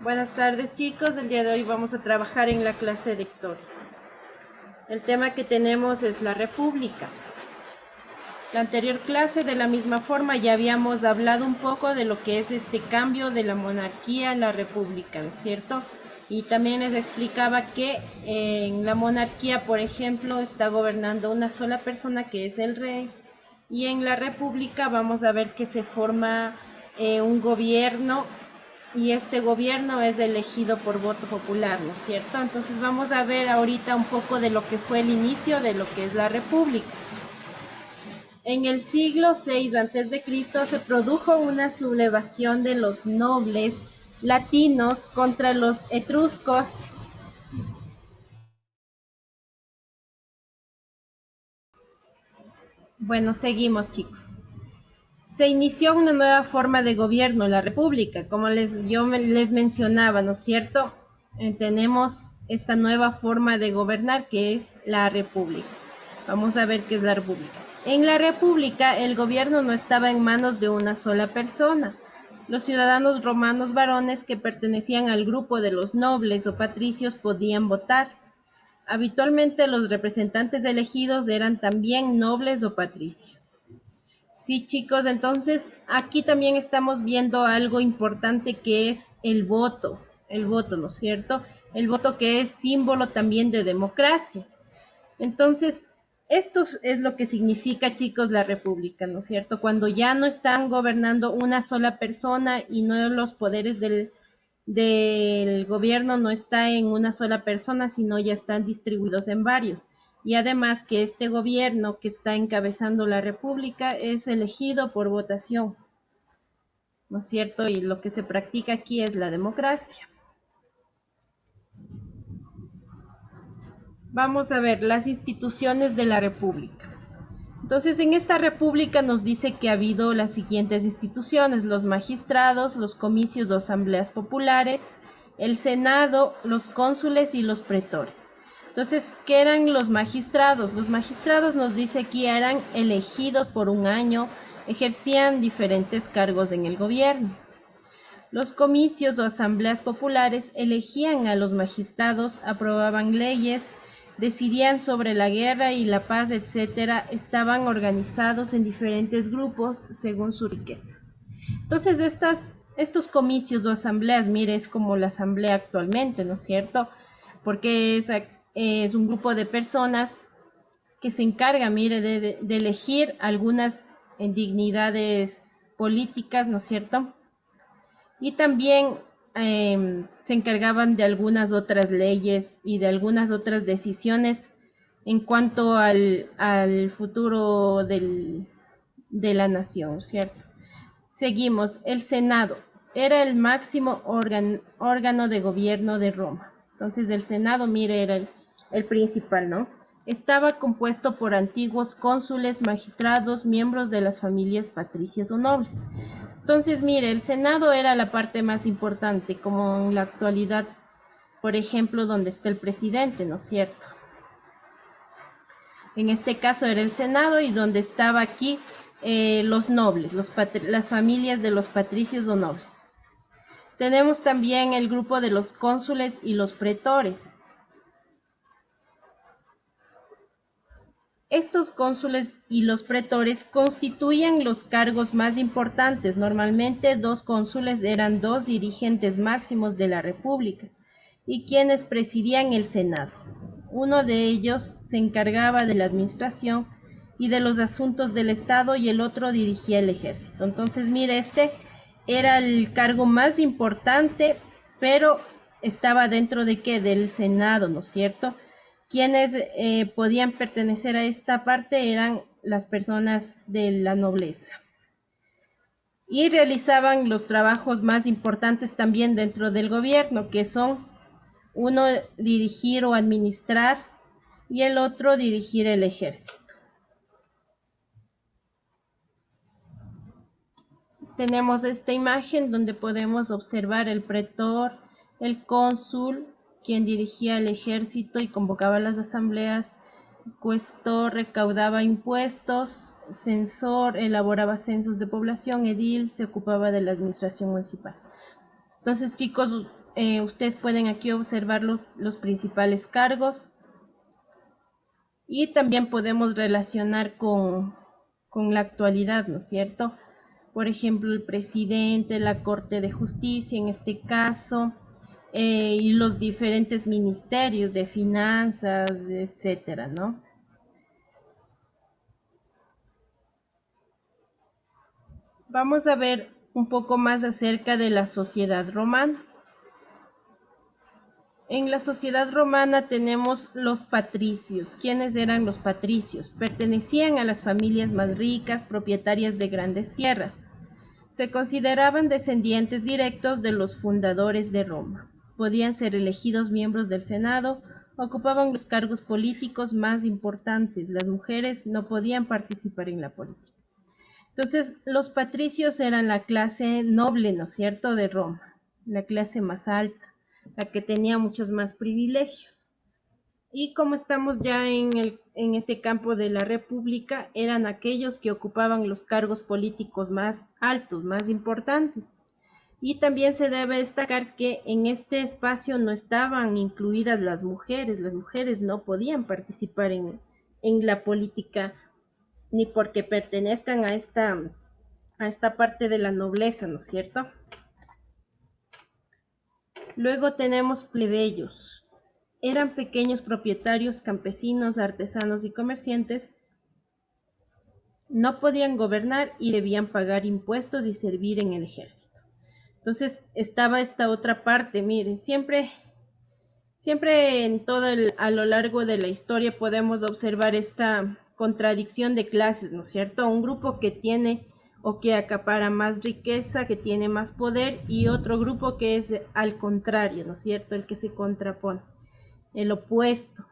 Buenas tardes chicos, el día de hoy vamos a trabajar en la clase de historia. El tema que tenemos es la República. La anterior clase, de la misma forma, ya habíamos hablado un poco de lo que es este cambio de la monarquía a la república, ¿no es cierto? Y también les explicaba que en la monarquía, por ejemplo, está gobernando una sola persona que es el rey, y en la república vamos a ver que se forma un gobierno y este gobierno es elegido por voto popular, ¿no es cierto? Entonces vamos a ver ahorita un poco de lo que fue el inicio de lo que es la república. En el siglo VI a.C. se produjo una sublevación de los nobles latinos contra los etruscos. Bueno, seguimos chicos. Se inició una nueva forma de gobierno, la república, como yo les mencionaba, ¿no es cierto? Tenemos esta nueva forma de gobernar que es la república. Vamos a ver qué es la república. En la república el gobierno no estaba en manos de una sola persona. Los ciudadanos romanos varones que pertenecían al grupo de los nobles o patricios podían votar. Habitualmente los representantes elegidos eran también nobles o patricios. Sí, chicos, entonces aquí también estamos viendo algo importante que es el voto, ¿no es cierto? El voto que es símbolo también de democracia. Entonces, esto es lo que significa, chicos, la república, ¿no es cierto? Cuando ya no están gobernando una sola persona y no los poderes del gobierno no está en una sola persona, sino ya están distribuidos en varios. Y además que este gobierno que está encabezando la república es elegido por votación, ¿no es cierto? Y lo que se practica aquí es la democracia. Vamos a ver las instituciones de la república. Entonces, en esta república nos dice que ha habido las siguientes instituciones: los magistrados, los comicios o asambleas populares, el senado, los cónsules y los pretores. Entonces, ¿qué eran los magistrados? Los magistrados nos dice que eran elegidos por un año, ejercían diferentes cargos en el gobierno. Los comicios o asambleas populares elegían a los magistrados, aprobaban leyes, decidían sobre la guerra y la paz, etcétera. Estaban organizados en diferentes grupos según su riqueza. Entonces, estos comicios o asambleas, mire, es como la asamblea actualmente, ¿no es cierto? Porque es un grupo de personas que se encarga, mire, de elegir algunas dignidades políticas, ¿no es cierto? Y también se encargaban de algunas otras leyes y de algunas otras decisiones en cuanto al futuro de la nación, ¿cierto? Seguimos, el Senado era el máximo órgano de gobierno de Roma. Entonces el Senado, mire, era el principal, ¿no? Estaba compuesto por antiguos cónsules, magistrados, miembros de las familias patricias o nobles. Entonces, mire, el Senado era la parte más importante, como en la actualidad, por ejemplo, donde está el presidente, ¿no es cierto? En este caso era el Senado y donde estaba aquí los nobles, las familias de los patricios o nobles. Tenemos también el grupo de los cónsules y los pretores. Estos cónsules y los pretores constituían los cargos más importantes. Normalmente 2 cónsules eran 2 dirigentes máximos de la República y quienes presidían el Senado. Uno de ellos se encargaba de la administración y de los asuntos del Estado y el otro dirigía el ejército. Entonces, mire, este era el cargo más importante, pero estaba dentro de qué, del Senado, ¿no es cierto? Quienes podían pertenecer a esta parte eran las personas de la nobleza y realizaban los trabajos más importantes también dentro del gobierno, que son uno dirigir o administrar y el otro dirigir el ejército. Tenemos esta imagen donde podemos observar el pretor, el cónsul, quien dirigía el ejército y convocaba las asambleas, cuestor recaudaba impuestos, censor elaboraba censos de población, edil se ocupaba de la administración municipal. Entonces, chicos, Ustedes pueden aquí observar los principales cargos y también podemos relacionar con la actualidad, ¿no es cierto? Por ejemplo, el presidente, la Corte de Justicia en este caso, y los diferentes ministerios de finanzas, etcétera, ¿no? Vamos a ver un poco más acerca de la sociedad romana. En la sociedad romana tenemos los patricios. ¿Quiénes eran los patricios? Pertenecían a las familias más ricas, propietarias de grandes tierras. Se consideraban descendientes directos de los fundadores de Roma. Podían ser elegidos miembros del Senado, ocupaban los cargos políticos más importantes. Las mujeres no podían participar en la política. Entonces, los patricios eran la clase noble, ¿no es cierto?, de Roma, la clase más alta, la que tenía muchos más privilegios. Y como estamos ya en este campo de la república, eran aquellos que ocupaban los cargos políticos más altos, más importantes. Y también se debe destacar que en este espacio no estaban incluidas las mujeres no podían participar en la política ni porque pertenezcan a esta parte de la nobleza, ¿no es cierto? Luego tenemos plebeyos. Eran pequeños propietarios, campesinos, artesanos y comerciantes. No podían gobernar y debían pagar impuestos y servir en el ejército. Entonces estaba esta otra parte, miren, siempre en a lo largo de la historia podemos observar esta contradicción de clases, ¿no es cierto? Un grupo que tiene o que acapara más riqueza, que tiene más poder, y otro grupo que es al contrario, ¿no es cierto? El que se contrapone, el opuesto.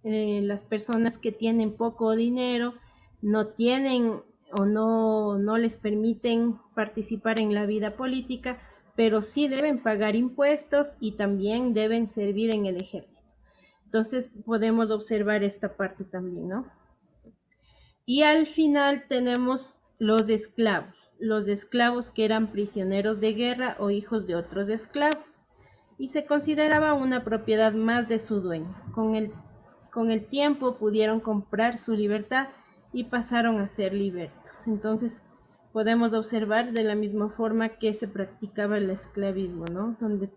Las personas que tienen poco dinero no tienen o no les permiten participar en la vida política, pero sí deben pagar impuestos y también deben servir en el ejército. Entonces podemos observar esta parte también, ¿no? Y al final tenemos los esclavos que eran prisioneros de guerra o hijos de otros esclavos, y se consideraba una propiedad más de su dueño. Con el tiempo pudieron comprar su libertad y pasaron a ser libertos. Entonces podemos observar de la misma forma que se practicaba el esclavismo, ¿no? Donde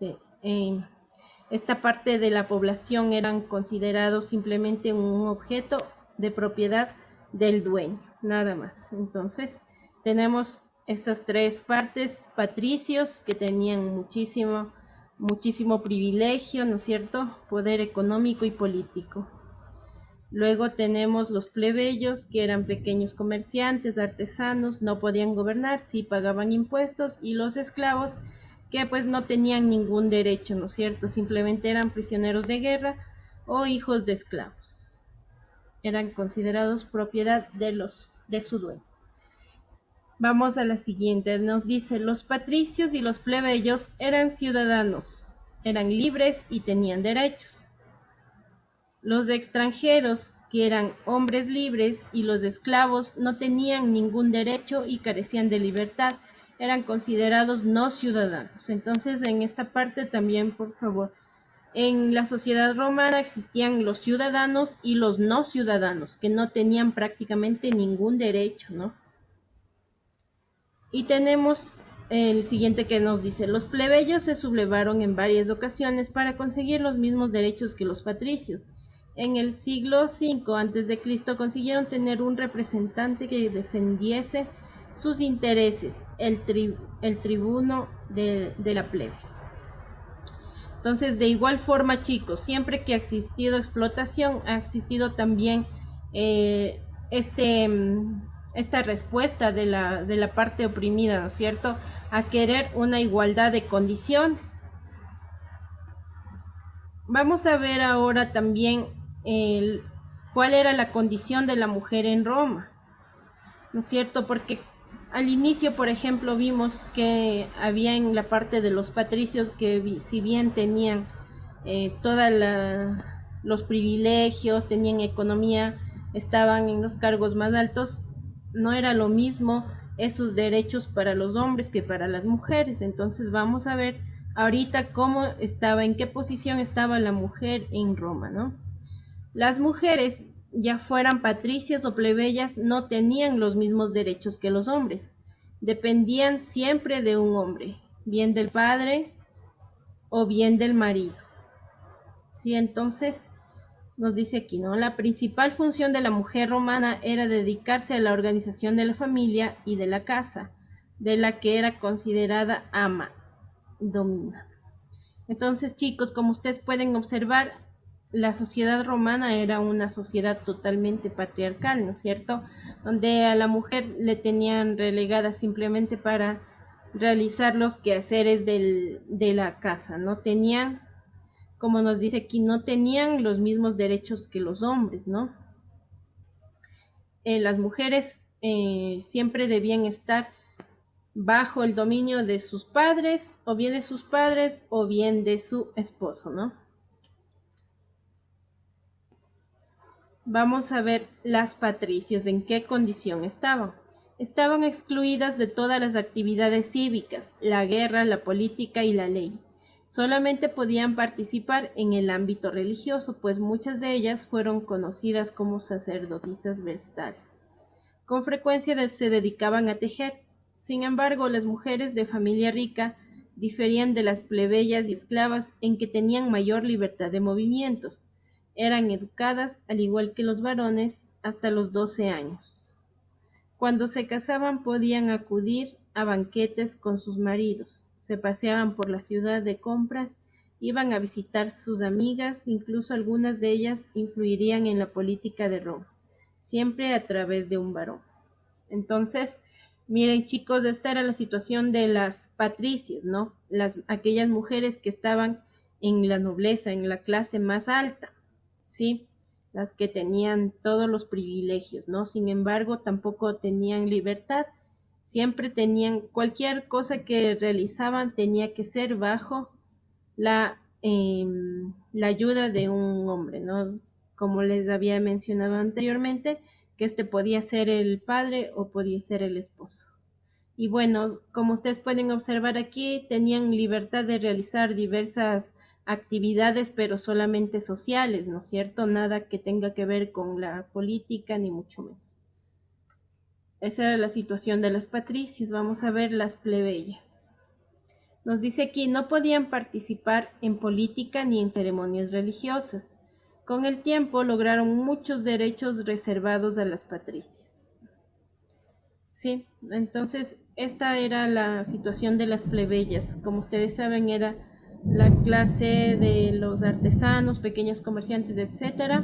esta parte de la población eran considerados simplemente un objeto de propiedad del dueño, nada más. Entonces tenemos estas tres partes: patricios, que tenían muchísimo privilegio, ¿no es cierto?, poder económico y político. Luego tenemos los plebeyos, que eran pequeños comerciantes, artesanos, no podían gobernar, sí pagaban impuestos, y los esclavos, que pues no tenían ningún derecho, ¿no es cierto?, simplemente eran prisioneros de guerra o hijos de esclavos. Eran considerados propiedad de su dueño. Vamos a la siguiente. Nos dice: los patricios y los plebeyos eran ciudadanos, eran libres y tenían derechos. Los extranjeros, que eran hombres libres, y los esclavos no tenían ningún derecho y carecían de libertad, eran considerados no ciudadanos. Entonces, en esta parte también, por favor, en la sociedad romana existían los ciudadanos y los no ciudadanos, que no tenían prácticamente ningún derecho, ¿no? Y tenemos el siguiente, que nos dice: los plebeyos se sublevaron en varias ocasiones para conseguir los mismos derechos que los patricios. En el siglo V a.C. consiguieron tener un representante que defendiese sus intereses, el tribuno de la plebe. Entonces, de igual forma, chicos, siempre que ha existido explotación, ha existido también esta respuesta de la parte oprimida, ¿no es cierto?, a querer una igualdad de condiciones. Vamos a ver ahora también cuál era la condición de la mujer en Roma, ¿no es cierto? Porque al inicio, por ejemplo, vimos que había en la parte de los patricios que, si bien tenían todos los privilegios, tenían economía, estaban en los cargos más altos, no era lo mismo esos derechos para los hombres que para las mujeres. Entonces vamos a ver ahorita cómo estaba, en qué posición estaba la mujer en Roma, ¿no? Las mujeres, ya fueran patricias o plebeyas, no tenían los mismos derechos que los hombres. Dependían siempre de un hombre, bien del padre o bien del marido. Sí, entonces nos dice aquí, ¿no? La principal función de la mujer romana era dedicarse a la organización de la familia y de la casa, de la que era considerada ama, domina. Entonces, chicos, como ustedes pueden observar, la sociedad romana era una sociedad totalmente patriarcal, ¿no es cierto? Donde a la mujer le tenían relegada simplemente para realizar los quehaceres de la casa, no tenían, como nos dice aquí, no tenían los mismos derechos que los hombres, ¿no? Las mujeres siempre debían estar bajo el dominio de sus padres, o bien de sus padres, o bien de su esposo, ¿no? Vamos a ver las patricias, en qué condición estaban. Estaban excluidas de todas las actividades cívicas, la guerra, la política y la ley. Solamente podían participar en el ámbito religioso, pues muchas de ellas fueron conocidas como sacerdotisas vestales. Con frecuencia se dedicaban a tejer. Sin embargo, las mujeres de familia rica diferían de las plebeyas y esclavas en que tenían mayor libertad de movimientos. Eran educadas, al igual que los varones, hasta los 12 años. Cuando se casaban podían acudir a banquetes con sus maridos, se paseaban por la ciudad de compras, iban a visitar sus amigas, incluso algunas de ellas influirían en la política de Roma, siempre a través de un varón. Entonces, miren chicos, esta era la situación de las patricias, ¿no? Aquellas mujeres que estaban en la nobleza, en la clase más alta, ¿sí? Las que tenían todos los privilegios, ¿no? Sin embargo, tampoco tenían libertad, siempre tenían, cualquier cosa que realizaban tenía que ser bajo la ayuda de un hombre, ¿no? Como les había mencionado anteriormente, que este podía ser el padre o podía ser el esposo. Y bueno, como ustedes pueden observar aquí, tenían libertad de realizar diversas actividades, pero solamente sociales, ¿no es cierto? Nada que tenga que ver con la política, ni mucho menos. Esa era la situación de las patricias. Vamos a ver las plebeyas. Nos dice aquí, no podían participar en política ni en ceremonias religiosas. Con el tiempo lograron muchos derechos reservados a las patricias. Sí, entonces esta era la situación de las plebeyas. Como ustedes saben, era la clase de los artesanos, pequeños comerciantes, etcétera,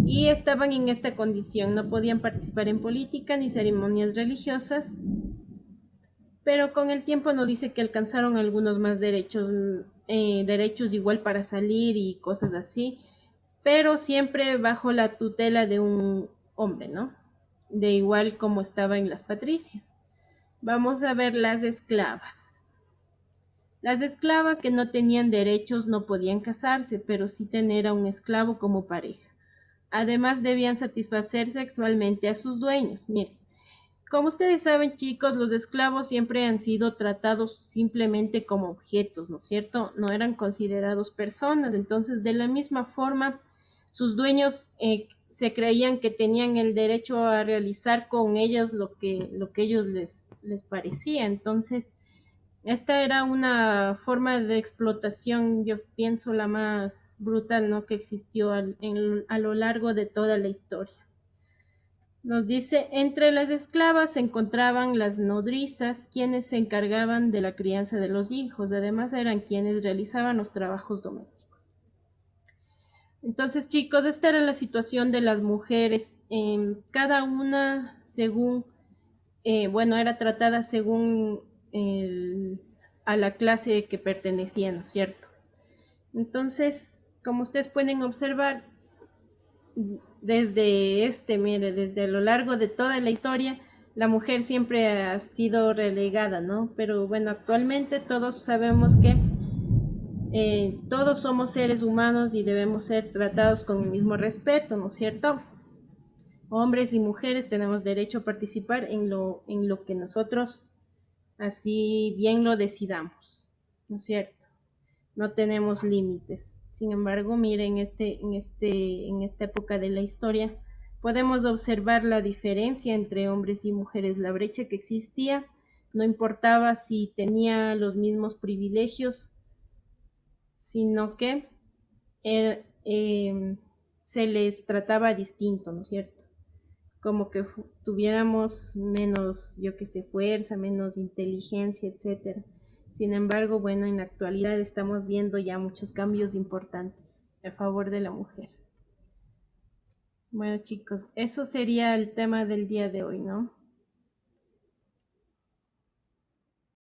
y estaban en esta condición, no podían participar en política ni ceremonias religiosas, pero con el tiempo nos dice que alcanzaron algunos más derechos, derechos igual para salir y cosas así, pero siempre bajo la tutela de un hombre, ¿no? De igual como estaba en las patricias. Vamos a ver las esclavas. Las esclavas que no tenían derechos no podían casarse, pero sí tener a un esclavo como pareja. Además debían satisfacer sexualmente a sus dueños. Miren, como ustedes saben, chicos, los esclavos siempre han sido tratados simplemente como objetos, ¿no es cierto? No eran considerados personas. Entonces, de la misma forma, sus dueños se creían que tenían el derecho a realizar con ellos lo que ellos les parecía. Entonces, esta era una forma de explotación, yo pienso, la más brutal, ¿no?, que existió a lo largo de toda la historia. Nos dice, entre las esclavas se encontraban las nodrizas, quienes se encargaban de la crianza de los hijos, además eran quienes realizaban los trabajos domésticos. Entonces, chicos, esta era la situación de las mujeres, cada una según, bueno, era tratada según a la clase que pertenecía, ¿no es cierto? Entonces, como ustedes pueden observar, mire, desde a lo largo de toda la historia, la mujer siempre ha sido relegada, ¿no? Pero bueno, actualmente todos sabemos que todos somos seres humanos y debemos ser tratados con el mismo respeto, ¿no es cierto? Hombres y mujeres tenemos derecho a participar en lo que nosotros así bien lo decidamos, ¿no es cierto? no tenemos límites. Sin embargo, miren, en esta época de la historia, podemos observar la diferencia entre hombres y mujeres, la brecha que existía, no importaba si tenía los mismos privilegios, sino que se les trataba distinto, ¿no es cierto? Como que tuviéramos menos, yo que sé, fuerza, menos inteligencia, etcétera. Sin embargo, bueno, en la actualidad estamos viendo ya muchos cambios importantes a favor de la mujer. Bueno, chicos, eso sería el tema del día de hoy, ¿no?